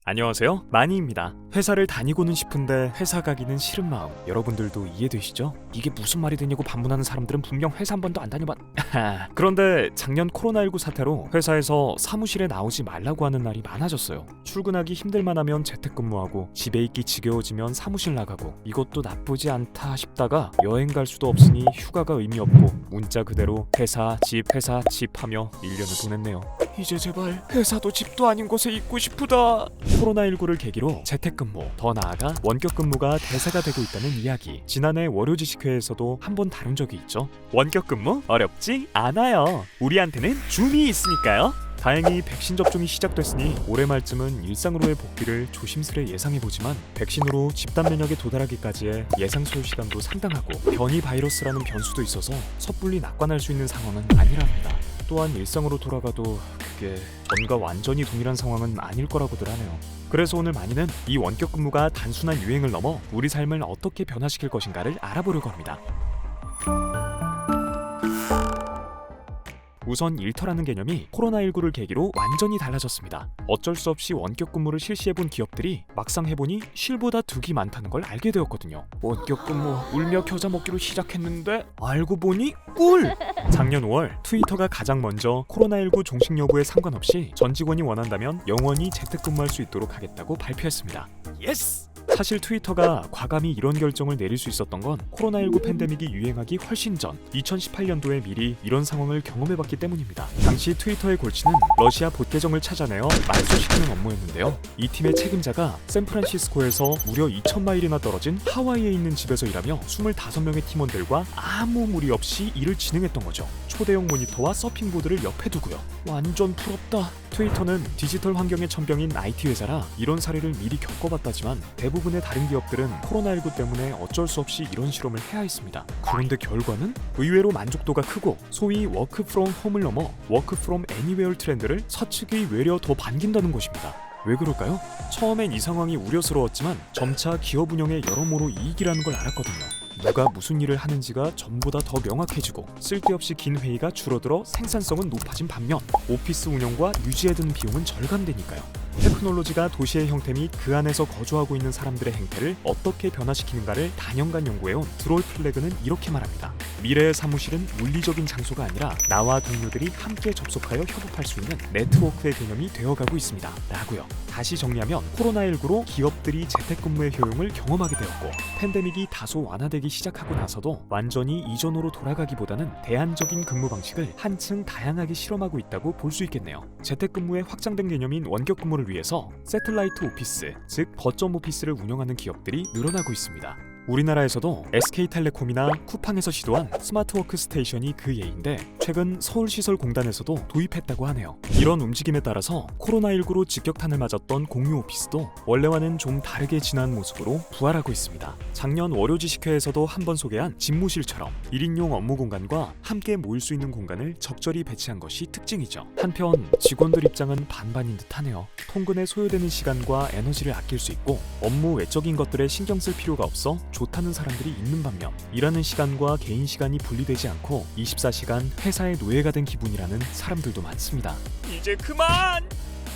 안녕하세요, 마니입니다. 회사를 다니고는 싶은데 회사 가기는 싫은 마음, 여러분들도 이해되시죠? 이게 무슨 말이 되냐고 반문하는 사람들은 분명 회사 한 번도 안 다녀봤... 그런데 작년 코로나19 사태로 회사에서 사무실에 나오지 말라고 하는 날이 많아졌어요. 출근하기 힘들만 하면 재택근무하고, 집에 있기 지겨워지면 사무실 나가고, 이것도 나쁘지 않다 싶다가 여행 갈 수도 없으니 휴가가 의미 없고, 문자 그대로 회사 집 하며 1년을 보냈네요. 이제 제발 회사도 집도 아닌 곳에 있고 싶다. 코로나19를 계기로 재택근무, 더 나아가 원격근무가 대세가 되고 있다는 이야기, 지난해 월요지식회에서도 한번 다룬 적이 있죠. 원격근무 어렵지 않아요. 우리한테는 줌이 있으니까요. 다행히 백신 접종이 시작됐으니 올해 말쯤은 일상으로의 복귀를 조심스레 예상해보지만, 백신으로 집단 면역에 도달하기까지의 예상 소요 시간도 상당하고, 변이 바이러스라는 변수도 있어서 섣불리 낙관할 수 있는 상황은 아니랍니다. 또한 일상으로 돌아가도 그게 전과 완전히 동일한 상황은 아닐 거라고들 하네요. 그래서 오늘 마니는 이 원격 근무가 단순한 유행을 넘어 우리 삶을 어떻게 변화시킬 것인가를 알아보려고 합니다. 우선 일터라는 개념이 코로나19를 계기로 완전히 달라졌습니다. 어쩔 수 없이 원격 근무를 실시해본 기업들이 막상 해보니 실보다 득이 많다는 걸 알게 되었거든요. 원격 근무 울며 겨자 먹기로 시작했는데 알고 보니 꿀! 작년 5월 트위터가 가장 먼저 코로나19 종식 여부에 상관없이 전 직원이 원한다면 영원히 재택근무할 수 있도록 하겠다고 발표했습니다. 예스! 사실 트위터가 과감히 이런 결정을 내릴 수 있었던 건 코로나19 팬데믹이 유행하기 훨씬 전 2018년도에 미리 이런 상황을 경험해봤기 때문입니다. 당시 트위터의 골치는 러시아 봇 계정을 찾아내어 말소시키는 업무였는데요. 이 팀의 책임자가 샌프란시스코에서 무려 2,000마일이나 떨어진 하와이에 있는 집에서 일하며 25명의 팀원들과 아무 무리 없이 일을 진행했던 거죠. 초대형 모니터와 서핑보드를 옆에 두고요. 완전 부럽다. 트위터는 디지털 환경의 천병인 IT 회사라 이런 사례를 미리 겪어봤다지만, 대부분의 다른 기업들은 코로나19 때문에 어쩔 수 없이 이런 실험을 해야 했습니다. 그런데 결과는 의외로 만족도가 크고, 소위 워크 프롬 홈을 넘어 워크 프롬 애니웨어 트렌드를 서측이 외려 더 반긴다는 것입니다. 왜 그럴까요? 처음엔 이 상황이 우려스러웠지만 점차 기업 운영에 여러모로 이익이라는 걸 알았거든요. 누가 무슨 일을 하는지가 전보다 더 명확해지고, 쓸데없이 긴 회의가 줄어들어 생산성은 높아진 반면 오피스 운영과 유지에 드는 비용은 절감되니까요. 테크놀로지가 도시의 형태 및 그 안에서 거주하고 있는 사람들의 행태를 어떻게 변화시키는가를 단연간 연구해온 드롤 플래그는 이렇게 말합니다. 미래의 사무실은 물리적인 장소가 아니라 나와 동료들이 함께 접속하여 협업할 수 있는 네트워크의 개념이 되어가고 있습니다. 라고요. 다시 정리하면 코로나19로 기업들이 재택근무의 효용을 경험하게 되었고, 팬데믹이 다소 완화되기 시작하고 나서도 완전히 이전으로 돌아가기보다는 대안적인 근무 방식을 한층 다양하게 실험하고 있다고 볼 수 있겠네요. 재택근무의 확장된 개념인 원격근무를 위해서 새틀라이트 오피스, 즉 거점 오피스를 운영하는 기업들이 늘어나고 있습니다. 우리나라에서도 SK텔레콤이나 쿠팡에서 시도한 스마트 워크 스테이션이 그 예인데, 최근 서울시설공단에서도 도입했다고 하네요. 이런 움직임에 따라서 코로나19로 직격탄을 맞았던 공유 오피스도 원래와는 좀 다르게 진화한 모습으로 부활하고 있습니다. 작년 월요지식회에서도 한번 소개한 집무실처럼 1인용 업무 공간과 함께 모일 수 있는 공간을 적절히 배치한 것이 특징이죠. 한편 직원들 입장은 반반인 듯하네요. 통근에 소요되는 시간과 에너지를 아낄 수 있고, 업무 외적인 것들에 신경 쓸 필요가 없어 좋다는 사람들이 있는 반면, 일하는 시간과 개인 시간이 분리되지 않고 24시간 회사의 노예가 된 기분이라는 사람들도 많습니다. 이제 그만!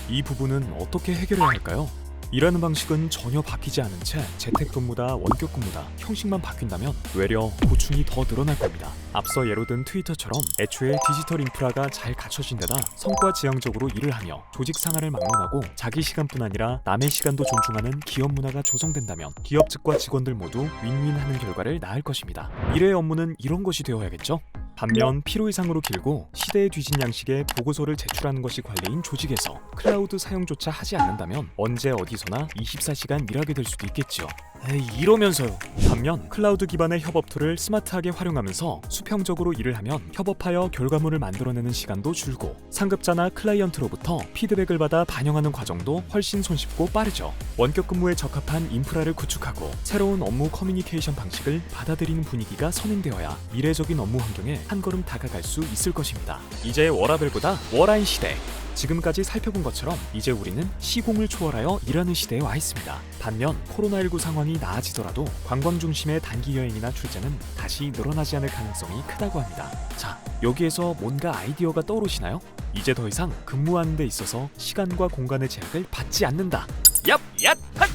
이 부분은 어떻게 해결해야 할까요? 일하는 방식은 전혀 바뀌지 않은 채 재택근무다 원격근무다 형식만 바뀐다면 외려 고충이 더 늘어날 겁니다. 앞서 예로 든 트위터처럼 애초에 디지털 인프라가 잘 갖춰진 데다 성과 지향적으로 일을 하며 조직 상하를 막론하고 자기 시간뿐 아니라 남의 시간도 존중하는 기업 문화가 조성된다면 기업 측과 직원들 모두 윈윈하는 결과를 낳을 것입니다. 미래의 업무는 이런 것이 되어야겠죠? 반면 필요 이상으로 길고 시대에 뒤진 양식의 보고서를 제출하는 것이 관리인 조직에서 클라우드 사용조차 하지 않는다면 언제 어디서나 24시간 일하게 될 수도 있겠죠. 에이, 이러면서요. 반면 클라우드 기반의 협업 툴을 스마트하게 활용하면서 수평적으로 일을 하면 협업하여 결과물을 만들어내는 시간도 줄고, 상급자나 클라이언트로부터 피드백을 받아 반영하는 과정도 훨씬 손쉽고 빠르죠. 원격 근무에 적합한 인프라를 구축하고 새로운 업무 커뮤니케이션 방식을 받아들이는 분위기가 선행되어야 미래적인 업무 환경에 한 걸음 다가갈 수 있을 것입니다. 이제 워라벨보다 워라인 시대. 지금까지 살펴본 것처럼 이제 우리는 시공을 초월하여 일하는 시대에 와 있습니다. 반면 코로나19 상황이 나아지더라도 관광 중심의 단기 여행이나 출장은 다시 늘어나지 않을 가능성이 크다고 합니다. 자, 여기에서 뭔가 아이디어가 떠오르시나요? 이제 더 이상 근무하는 데 있어서 시간과 공간의 제약을 받지 않는다. 얍! 얏! 핫!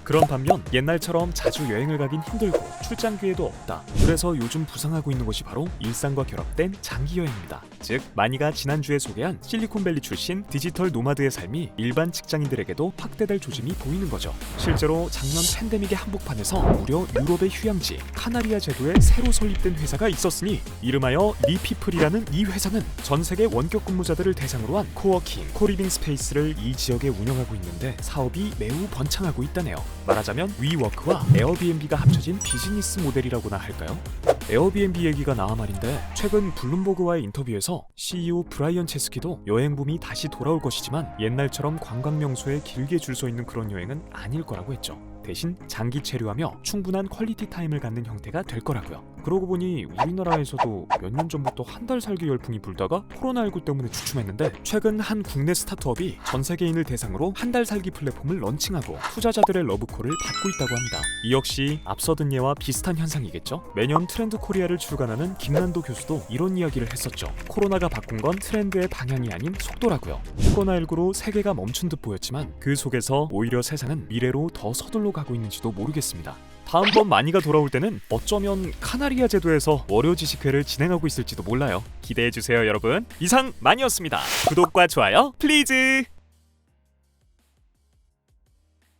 그런 반면 옛날처럼 자주 여행을 가긴 힘들고 출장 기회도 없다. 그래서 요즘 부상하고 있는 것이 바로 일상과 결합된 장기 여행입니다. 즉 마니가 지난주에 소개한 실리콘밸리 출신 디지털 노마드의 삶이 일반 직장인들에게도 확대될 조짐이 보이는 거죠. 실제로 작년 팬데믹의 한복판에서 무려 유럽의 휴양지 카나리아 제도에 새로 설립된 회사가 있었으니 이름하여 리피플이라는 이 회사는 전 세계 원격 근무자들을 대상으로 한 코워킹, 코리빙 스페이스를 이 지역에 운영하고 있는데 사업이 매우 번창하고 있다네요. 말하자면 위워크와 에어비앤비가 합쳐진 비즈니스 모델이라고나 할까요? 에어비앤비 얘기가 나와 말인데 최근 블룸버그와의 인터뷰에서 CEO 브라이언 체스키도 여행 붐이 다시 돌아올 것이지만 옛날처럼 관광 명소에 길게 줄 서 있는 그런 여행은 아닐 거라고 했죠. 대신 장기 체류하며 충분한 퀄리티 타임을 갖는 형태가 될 거라고요. 그러고 보니 우리나라에서도 몇 년 전부터 한 달 살기 열풍이 불다가 코로나19 때문에 주춤했는데 최근 한 국내 스타트업이 전 세계인을 대상으로 한 달 살기 플랫폼을 런칭하고 투자자들의 러브콜을 받고 있다고 합니다. 이 역시 앞서든 예와 비슷한 현상이겠죠? 매년 트렌드 코리아를 출간하는 김난도 교수도 이런 이야기를 했었죠. 코로나가 바꾼 건 트렌드의 방향이 아닌 속도라고요. 코로나19로 세계가 멈춘 듯 보였지만 그 속에서 오히려 세상은 미래로 더 서둘러 가고 있는지도 모르겠습니다. 다음번 마니가 돌아올 때는 어쩌면 카나리아 제도에서 월요 지식회를 진행하고 있을지도 몰라요. 기대해주세요 여러분. 이상 마니였습니다. 구독과 좋아요 플리즈.